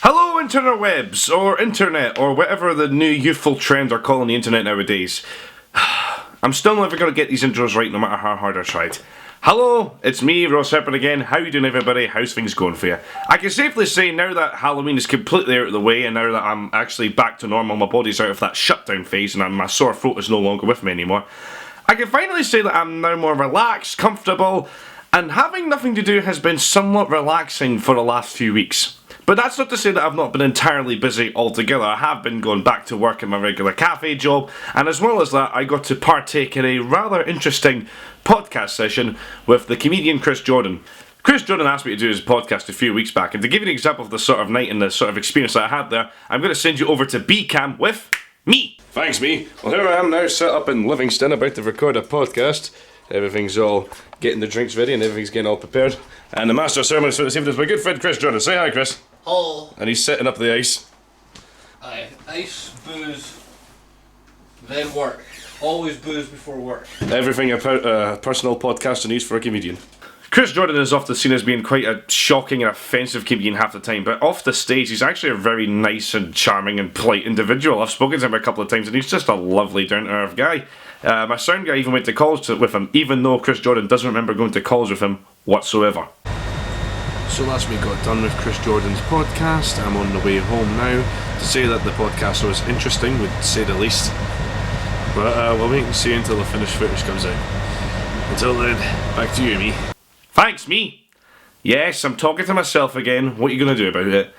Hello interwebs, or internet, or whatever the new youthful trends are calling the internet nowadays. I'm still never going to get these intros right no matter how hard I tried. Hello, it's me, Hepburn again. How you doing everybody? How's things going for you? I can safely say now that Halloween is completely out of the way and now that I'm actually back to normal, my body's out of that shutdown phase and my sore throat is no longer with me anymore. I can finally say that I'm now more relaxed, comfortable, and having nothing to do has been somewhat relaxing for the last few weeks. But that's not to say that I've not been entirely busy altogether. I have been going back to work in my regular cafe job, and as well as that, I got to partake in a rather interesting podcast session with the comedian Chris Jordan. Chris Jordan asked me to do his podcast a few weeks back, and to give you an example of the sort of night and the sort of experience that I had there, I'm going to send you over to B-Cam with me. Thanks, me. Well, here I am now, set up in Livingston, about to record a podcast. Everything's all getting the drinks ready and everything's getting all prepared. And the master of ceremonies for this evening is my good friend Chris Jordan. Say hi, Chris. Hello. And he's setting up the ice. Aye. Ice, booze, then work. Always booze before work. Everything a personal podcaster needs for a comedian. Chris Jordan is often seen as being quite a shocking and offensive comedian half the time, but off the stage he's actually a very nice and charming and polite individual. I've spoken to him a couple of times and he's just a lovely down-to-earth guy. My sound guy even went to college with him, even though Chris Jordan doesn't remember going to college with him whatsoever. So last we got done with Chris Jordan's podcast. I'm on the way home now. To say that the podcast was interesting would say the least. But we'll wait and see until the finished footage comes out. Until then, back to you, me. Thanks, me. Yes, I'm talking to myself again. What are you going to do about it?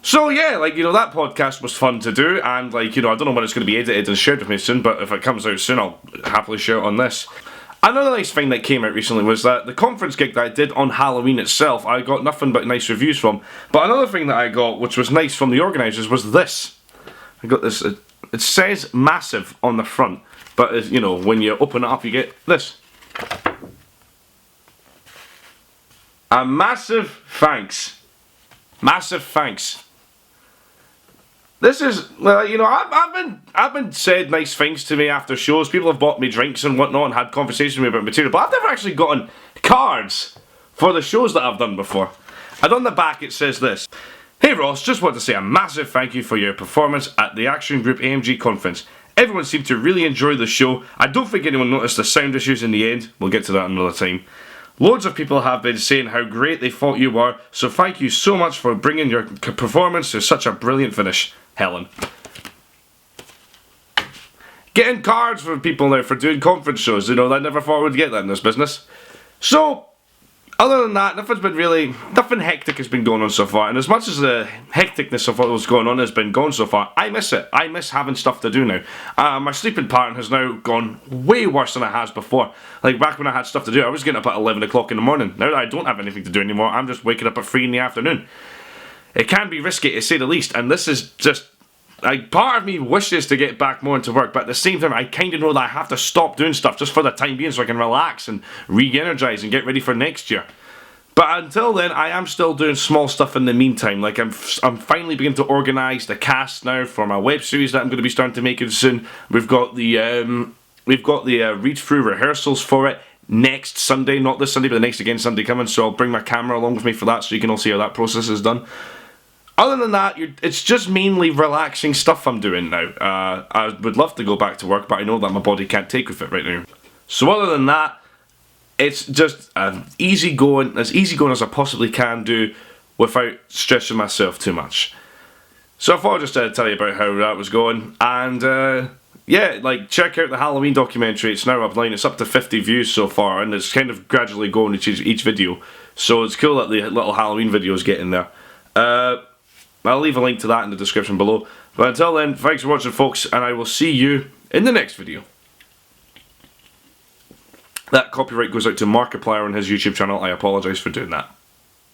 So yeah, that podcast was fun to do, and I don't know when it's going to be edited and shared with me soon, but if it comes out soon, I'll happily share it on this. Another nice thing that came out recently was that the conference gig that I did on Halloween itself, I got nothing but nice reviews from. But another thing that I got, which was nice from the organisers, was this. I got this, it says massive on the front, but when you open it up you get this. A massive thanks. Massive thanks. This is, I've been said nice things to me after shows. People have bought me drinks and whatnot and had conversations with me about material, but I've never actually gotten cards for the shows that I've done before. And on the back it says this. Hey Ross, just want to say a massive thank you for your performance at the Action Group AMG conference. Everyone seemed to really enjoy the show. I don't think anyone noticed the sound issues in the end. We'll get to that another time. Loads of people have been saying how great they thought you were, so thank you so much for bringing your performance to such a brilliant finish. Helen. Getting cards for people now for doing conference shows, I never thought I would get that in this business. So, other than that, nothing hectic has been going on so far, and as much as the hecticness of what was going on has been gone so far, I miss it. I miss having stuff to do now. My sleeping pattern has now gone way worse than it has before. Like back when I had stuff to do, I was getting up at 11 o'clock in the morning. Now that I don't have anything to do anymore, I'm just waking up at 3 in the afternoon. It can be risky to say the least, and this is just, part of me wishes to get back more into work, but at the same time I kind of know that I have to stop doing stuff just for the time being so I can relax and re-energise and get ready for next year. But until then, I am still doing small stuff in the meantime. I'm finally beginning to organise the cast now for my web series that I'm going to be starting to make it soon. We've got the read-through rehearsals for it next Sunday, not this Sunday, but the next Sunday coming, so I'll bring my camera along with me for that so you can all see how that process is done. Other than that, it's just mainly relaxing stuff I'm doing now. I would love to go back to work, but I know that my body can't take with it right now. So other than that, it's just as easy going as I possibly can do without stressing myself too much. So I thought I'd just tell you about how that was going, and check out the Halloween documentary. It's now upline. It's up to 50 views so far, and it's kind of gradually going each video. So it's cool that the little Halloween videos get in there. I'll leave a link to that in the description below. But until then, thanks for watching folks, and I will see you in the next video. That copyright goes out to Markiplier on his YouTube channel. I apologise for doing that.